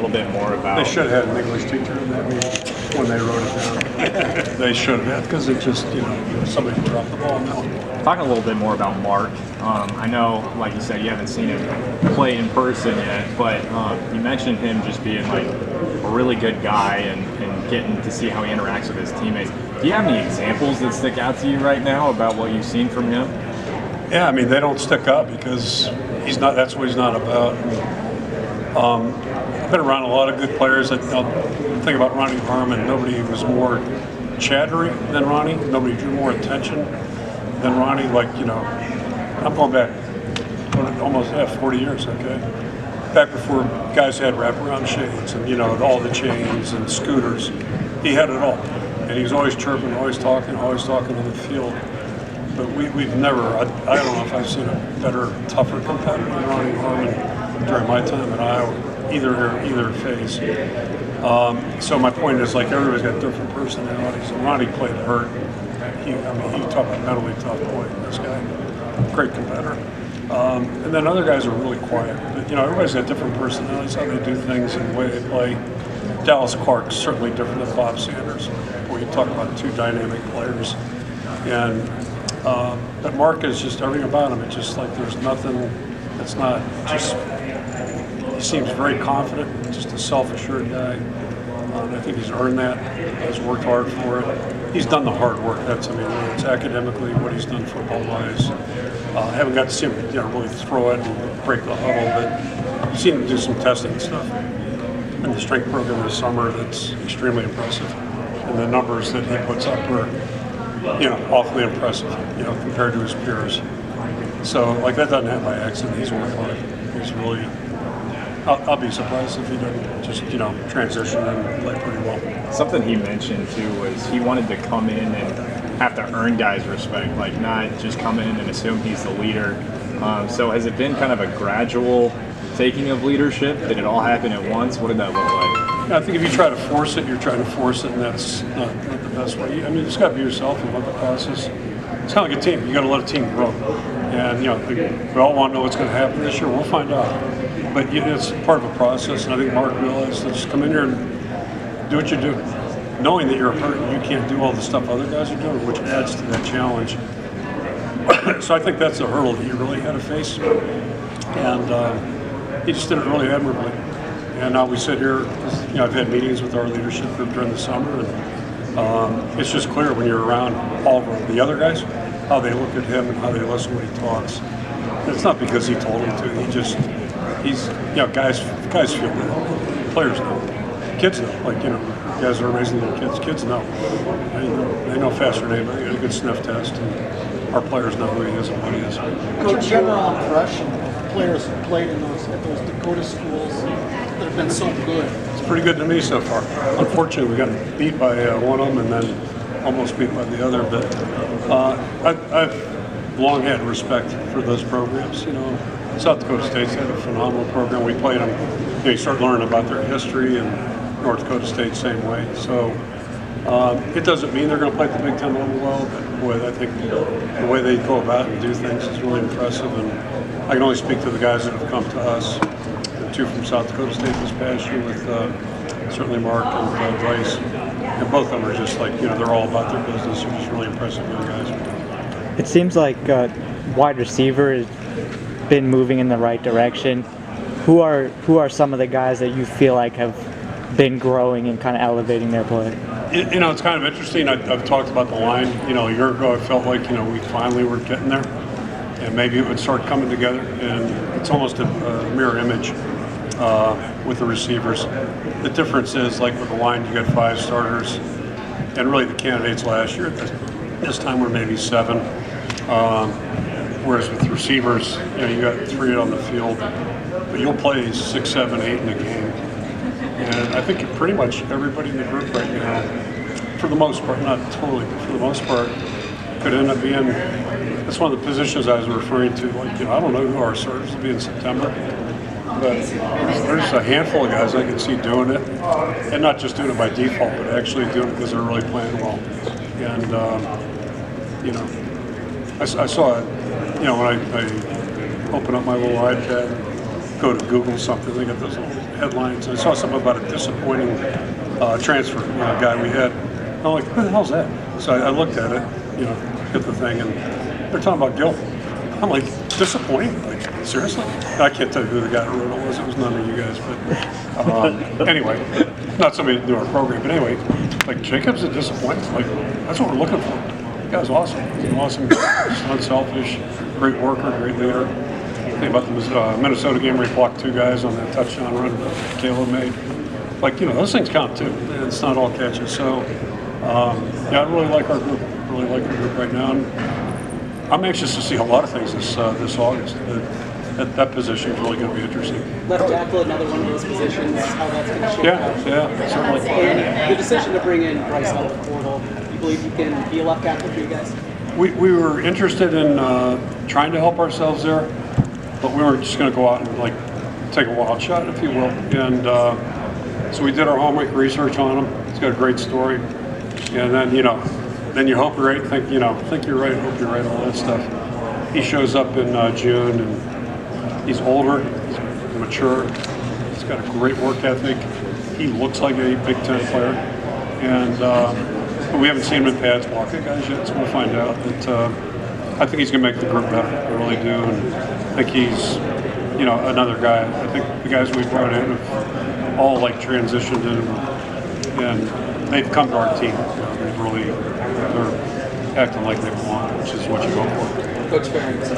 A little bit more about. They should have had an English teacher in that meeting when they wrote it down. They should have had, because it just, somebody dropped the ball now. Talking a little bit more about Mark. I know, like you said, you haven't seen him play in person yet, but you mentioned him just being like a really good guy and getting to see how he interacts with his teammates. Do you have any examples that stick out to you right now about what you've seen from him? Yeah, I mean, they don't stick out because he's not. That's what he's not about. I've been around a lot of good players. I think about Ronnie Harmon. Nobody was more chattery than Ronnie. Nobody drew more attention than Ronnie. I'm going back almost 40 years, okay? Back before guys had wraparound shades and, all the chains and scooters. He had it all. And he was always chirping, always talking on the field. But we've never, I don't know if I've seen a better, tougher competitor than Ronnie Harmon during my time at Iowa, either phase. So my point is, everybody's got different personalities. And Ronnie played hurt. He talked about mentally tough boy, this guy. Great competitor. And then other guys are really quiet. But, everybody's got different personalities, how they do things and the way they play. Dallas Clark's certainly different than Bob Sanders, where you talk about two dynamic players. And but Mark is just everything about him. It's just like there's nothing that's not just. He seems very confident, just a self-assured guy. I think he's earned that. He's worked hard for it. He's done the hard work. Whether it's academically, what he's done football-wise. I haven't got to see him, really throw it and break the huddle, but I've seen him do some testing stuff in the strength program this summer. That's extremely impressive, and the numbers that he puts up are, awfully impressive, compared to his peers. So, that doesn't happen by accident. He's worked hard. He's really. I'll be surprised if he doesn't just, transition and play pretty well. Something he mentioned too was he wanted to come in and have to earn guys' respect, not just come in and assume he's the leader. So has it been kind of a gradual taking of leadership? Did it all happen at once? What did that look like? Yeah, I think if you try to force it, you're trying to force it, and that's not the best way. You just got to be yourself and let the process. It's kind of like a team. You got to let a team grow. And, we all want to know what's going to happen this year. We'll find out. But it's part of a process, and I think Mark realized to just come in here and do what you do, knowing that you're hurt and you can't do all the stuff other guys are doing, which adds to that challenge. So I think that's the hurdle that he really had to face, and he just did it really admirably. And now we sit here, I've had meetings with our leadership group during the summer, and it's just clear when you're around all of the other guys, how they look at him and how they listen when he talks. And it's not because he told them to, he's guys feel that. Players know. Kids know. Guys are raising little kids. Kids know. They know faster than anybody. They got a good sniff test, and our players know who he is and what he is. Coach, general impression of players who played at those Dakota schools that have been so good. It's pretty good to me so far. Unfortunately, we got beat by one of them and then almost beat by the other. But I've long had respect for those programs. South Dakota State's had a phenomenal program. We played them. You start learning about their history, and North Dakota State same way. So it doesn't mean they're going to play at the Big Ten level well, but boy, I think the way they go about and do things is really impressive. And I can only speak to the guys that have come to us. The two from South Dakota State this past year with certainly Mark and Bryce. And both of them are just they're all about their business. They're just really impressive young guys. It seems like wide receiver has been moving in the right direction. Who are some of the guys that you feel like have been growing and kind of elevating their play? It's kind of interesting. I've talked about the line. A year ago, I felt like we finally were getting there, and maybe it would start coming together. And it's almost a mirror image with the receivers. The difference is, with the line, you got 5 starters, and really the candidates last year. This time we're maybe 7. Whereas with receivers, you got 3 on the field, but you'll play 6, 7, 8 in a game. And I think pretty much everybody in the group right now, for the most part, not totally, but for the most part, could end up being. That's one of the positions I was referring to. I don't know who our starters will be in September, but there's a handful of guys I can see doing it, and not just doing it by default, but actually doing it because they're really playing well. And I saw it. When I open up my little iPad, go to Google something, they got those little headlines. I saw something about a disappointing transfer guy we had. I'm like, who the hell's that? So I looked at it, hit the thing, and they're talking about Gil. I'm like, disappointing? Like, seriously? I can't tell you who the guy who wrote it was. It was none of you guys. But anyway, not somebody to do our program. But anyway, like, Jacob's a disappointment. Like, that's what we're looking for. The guy's awesome. He's an awesome, just unselfish, great worker, great leader. Think about the Minnesota game where he blocked 2 guys on that touchdown run Caleb made. Like, those things count too. It's not all catches. So, yeah, I really like our group. Really like our group right now. And I'm anxious to see a lot of things this August. That position is really going to be interesting. Left tackle, another one of those positions, how that's going to shape out. Yeah, certainly. And the decision to bring in Bryce out of the portal, you believe you can be a left tackle for you guys? We were interested in trying to help ourselves there, but we weren't just going to go out and like take a wild shot, if you will. And so we did our homework research on him. He's got a great story, and then then you hope you're right, think you're right, hope you're right, all that stuff. He shows up in June, and he's older, he's mature, he's got a great work ethic. He looks like a Big Ten player, and but we haven't seen him in pads blocking guys yet, so we'll find out. But I think he's going to make the group better. I really do, and I think he's another guy. I think the guys we brought in have all like transitioned in, and they've come to our team. They're acting like they belong, which is what you go for. Coach Ferentz.